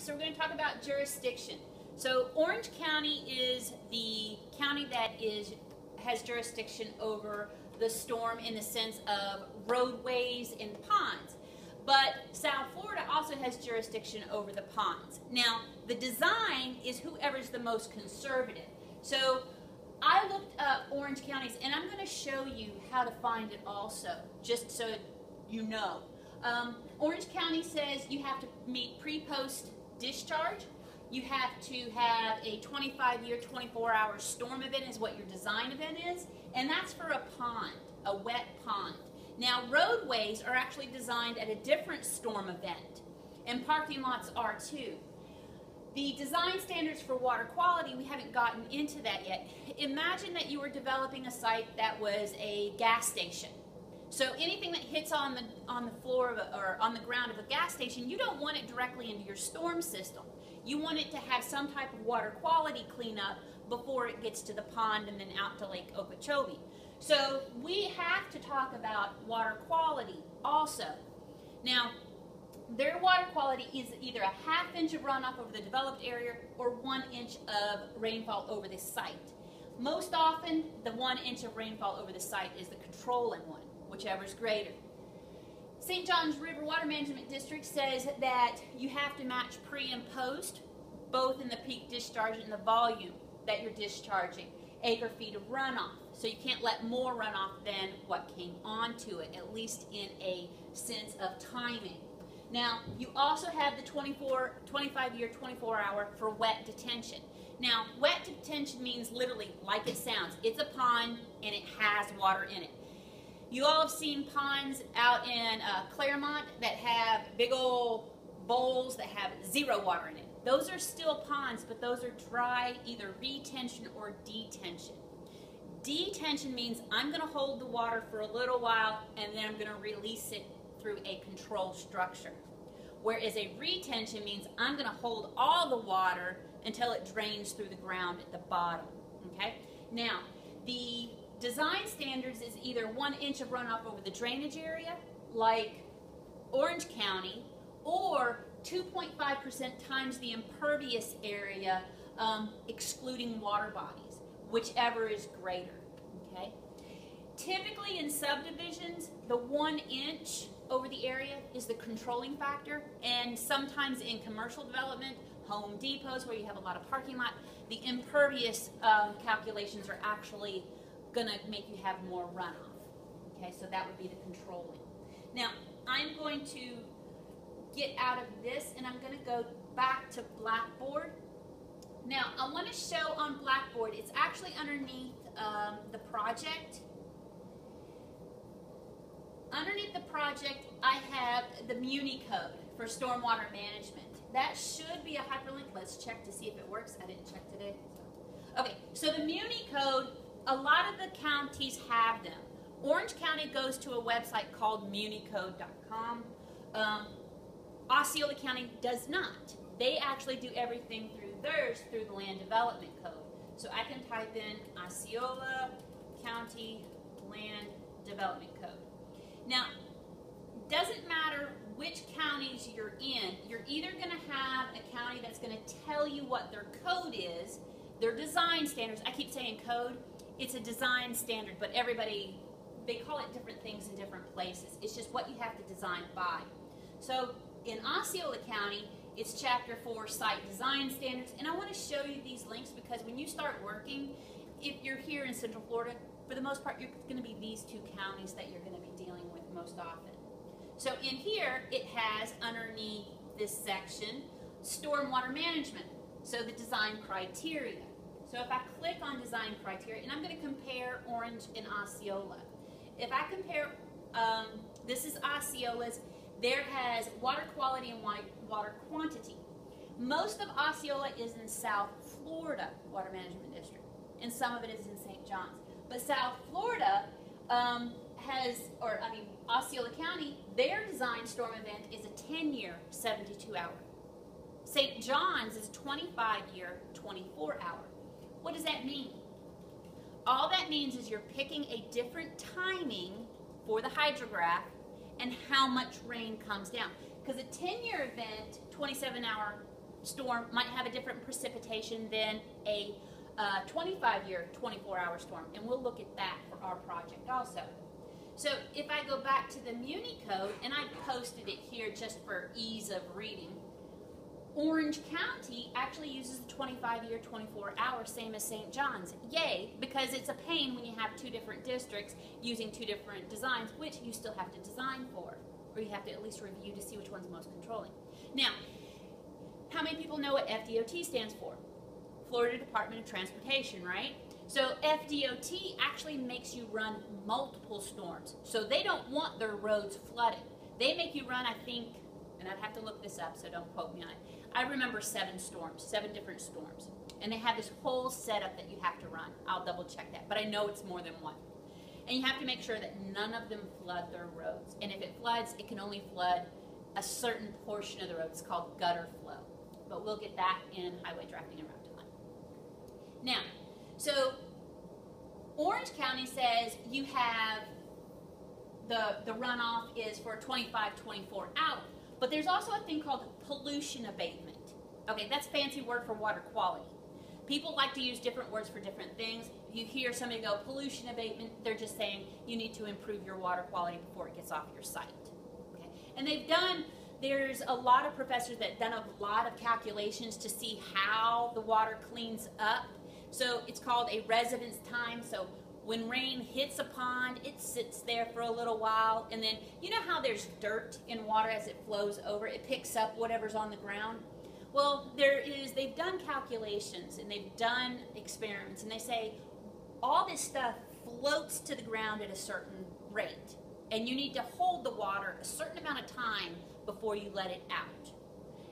so we're going to talk about jurisdiction. So Orange County is the county that has jurisdiction over the storm in the sense of roadways and ponds. But South Florida also has jurisdiction over the ponds. Now, the design is whoever's the most conservative. So I looked up Orange counties, and I'm going to show you how to find it also, just so you know. Orange County says you have to meet pre-post discharge. You have to have a 25-year, 24-hour storm event is what your design event is, and that's for a pond, a wet pond. Now, roadways are actually designed at a different storm event, and parking lots are too. The design standards for water quality, we haven't gotten into that yet. Imagine that you were developing a site that was a gas station. So anything that hits on the floor of or on the ground of a gas station, you don't want it directly into your storm system. You want it to have some type of water quality cleanup before it gets to the pond and then out to Lake Okeechobee. So we have to talk about water quality also. Now, their water quality is either a ½ inch of runoff over the developed area or 1 inch of rainfall over the site. Most often, the 1 inch of rainfall over the site is the controlling one, whichever is greater. St. Johns River Water Management District says that you have to match pre and post, both in the peak discharge and the volume that you're discharging, acre feet of runoff. So you can't let more runoff than what came onto it, at least in a sense of timing. Now, you also have the 25-year, 24-hour for wet detention. Now, wet detention means literally like it sounds. It's a pond and it has water in it. You all have seen ponds out in Claremont that have big old bowls that have zero water in it. Those are still ponds, but those are dry, either retention or detention. Detention means I'm going to hold the water for a little while and then I'm going to release it through a control structure. Whereas a retention means I'm going to hold all the water until it drains through the ground at the bottom. Okay? Now, the design standards is either 1 inch of runoff over the drainage area, like Orange County, or 2.5% times the impervious area, excluding water bodies, whichever is greater. Okay? Typically in subdivisions, the 1 inch over the area is the controlling factor, and sometimes in commercial development, Home Depots where you have a lot of parking lot, the impervious calculations are actually going to make you have more runoff. Okay, so that would be the controlling. Now, I'm going to get out of this and I'm going to go back to Blackboard. Now, I want to show on Blackboard, it's actually underneath the project. Underneath the project, I have the Muni code for stormwater management. That should be a hyperlink. Let's check to see if it works. I didn't check today. Okay, so the Muni code, a lot of the counties have them. Orange County goes to a website called municode.com. Osceola County does not. They actually do everything through theirs through the Land Development Code. So I can type in Osceola County Land Development Code. Now, doesn't matter which counties you're in, you're either going to have a county that's going to tell you what their code is, their design standards. I keep saying code. It's a design standard, but everybody, they call it different things in different places. It's just what you have to design by. So in Osceola County, it's Chapter 4 Site Design Standards, and I want to show you these links because when you start working, if you're here in Central Florida, for the most part, you're going to be these two counties that you're going to be dealing with most often. So in here, it has underneath this section, stormwater management, so the design criteria. So if I click on design criteria, and I'm going to compare Orange and Osceola. If I compare, this is Osceola's, there has water quality and water quantity. Most of Osceola is in South Florida Water Management District, and some of it is in St. John's. But South Florida Osceola County, their design storm event is a 10-year, 72-hour. St. John's is 25-year, 24-hour. What does that mean? All that means is you're picking a different timing for the hydrograph and how much rain comes down. Because a 10-year event, 27-hour storm might have a different precipitation than a 25-year, 24-hour storm, and we'll look at that for our project also. So if I go back to the Muni Code, and I posted it here just for ease of reading, Orange County actually uses the 25-year, 24-hour, same as St. John's. Yay, because it's a pain when you have two different districts using two different designs, which you still have to design for, or you have to at least review to see which one's most controlling. Now, how many people know what FDOT stands for? Florida Department of Transportation, right? So FDOT actually makes you run multiple storms. So they don't want their roads flooded. They make you run, I think, and I'd have to look this up, so don't quote me on it. I remember 7 storms, 7 different storms. And they have this whole setup that you have to run. I'll double check that, but I know it's more than one. And you have to make sure that none of them flood their roads. And if it floods, it can only flood a certain portion of the road. It's called gutter flow. But we'll get that in highway drafting and route design. Now, so Orange County says you have the runoff is for 25, 24 hours. But there's also a thing called pollution abatement. Okay, that's a fancy word for water quality. People like to use different words for different things. If you hear somebody go pollution abatement, they're just saying you need to improve your water quality before it gets off your site. Okay, and there's a lot of professors that have done a lot of calculations to see how the water cleans up. So it's called a residence time. So when rain hits a pond, it sits there for a little while, and then you know how there's dirt in water as it flows over, it picks up whatever's on the ground? Well, they've done calculations and they've done experiments, and they say all this stuff floats to the ground at a certain rate, and you need to hold the water a certain amount of time before you let it out.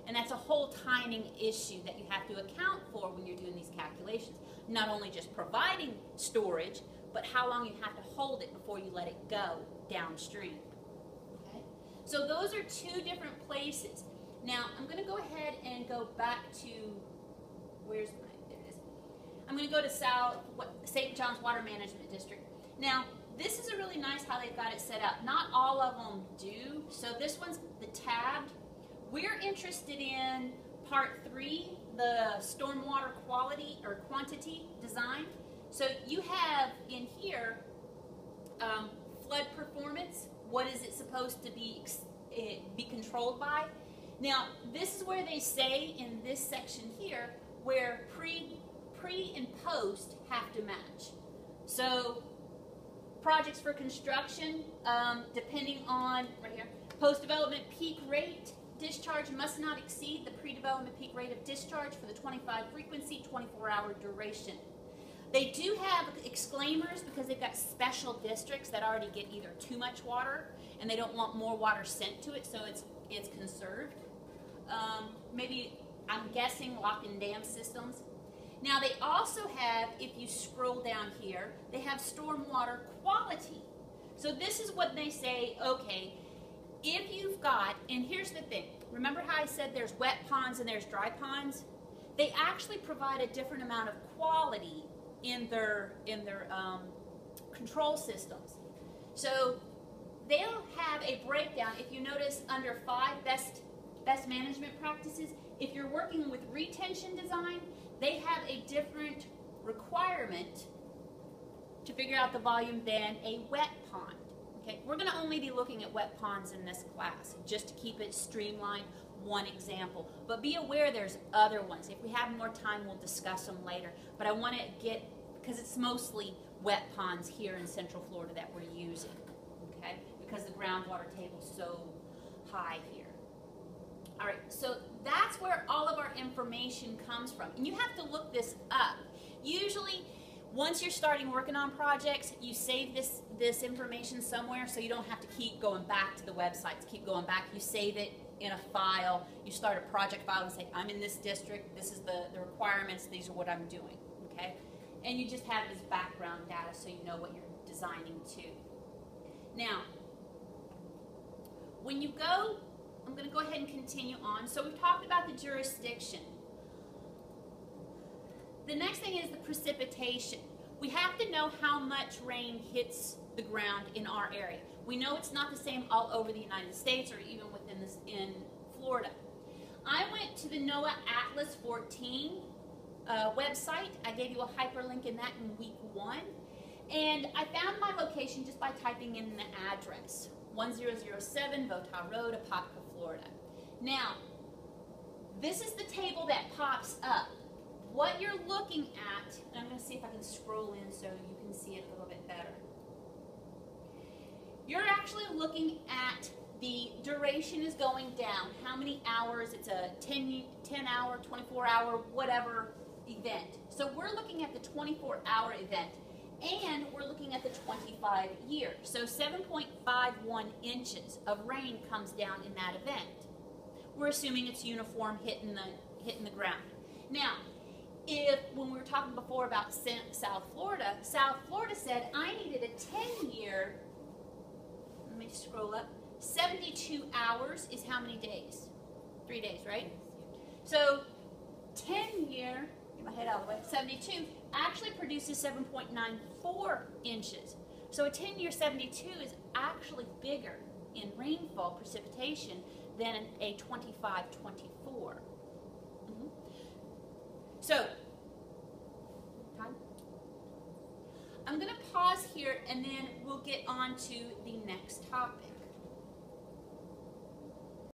And that's a whole timing issue that you have to account for when you're doing these calculations. Not only just providing storage, but how long you have to hold it before you let it go downstream. Okay? So those are 2 different places. Now, I'm going to go ahead and go back to, there it is. I'm going to go to St. John's Water Management District. Now, this is a really nice how they've got it set up. Not all of them do. So this one's the tabbed. We're interested in part 3, the stormwater quality or quantity design. So you have in here flood performance. What is it supposed to be controlled by? Now, this is where they say in this section here where pre and post have to match. So projects for construction, depending on, right here, post-development peak rate, discharge must not exceed the pre-development peak rate of discharge for the 25 frequency, 24-hour duration. They do have exclaimers because they've got special districts that already get either too much water and they don't want more water sent to it, so it's conserved. Maybe, I'm guessing, lock and dam systems. Now they also have, if you scroll down here, they have stormwater quality. So this is what they say, okay, if you've got, and here's the thing, remember how I said there's wet ponds and there's dry ponds? They actually provide a different amount of quality in their control systems. So they'll have a breakdown. If you notice under 5 best management practices, if you're working with retention design, they have a different requirement to figure out the volume than a wet pond. Okay, we're going to only be looking at wet ponds in this class, just to keep it streamlined, one example. But be aware there's other ones. If we have more time, we'll discuss them later. But I want to get, because it's mostly wet ponds here in Central Florida that we're using, okay, because the groundwater table is so high here. All right, so that's where all of our information comes from. And you have to look this up. Usually, once you're starting working on projects, you save this information somewhere so you don't have to keep going back to the websites, keep going back. You save it in a file. You start a project file and say, I'm in this district, this is the requirements, these are what I'm doing, okay? And you just have this background data so you know what you're designing to. Now, when you go, I'm going to go ahead and continue on. So we've talked about the jurisdiction. The next thing is the precipitation. We have to know how much rain hits the ground in our area. We know it's not the same all over the United States or even within this in Florida. I went to the NOAA Atlas 14 website. I gave you a hyperlink in that in week 1. And I found my location just by typing in the address. 1007 Votah Road, Apopka, Florida. Now, this is the table that pops up. What you're looking at, and I'm going to see if I can scroll in so you can see it a little bit better. You're actually looking at the duration is going down. How many hours? It's a 10 hour, 24 hour, whatever event. So we're looking at the 24-hour event, and we're looking at the 25 year. So 7.51 inches of rain comes down in that event. We're assuming it's uniform hitting the ground. Now, when we were talking before about South Florida said I needed a 10-year, let me scroll up, 72 hours is how many days? 3 days, right? So 10-year, get my head out of the way, 72 actually produces 7.94 inches. So a 10-year 72 is actually bigger in rainfall precipitation than a 25-24. So, time? I'm going to pause here and then we'll get on to the next topic.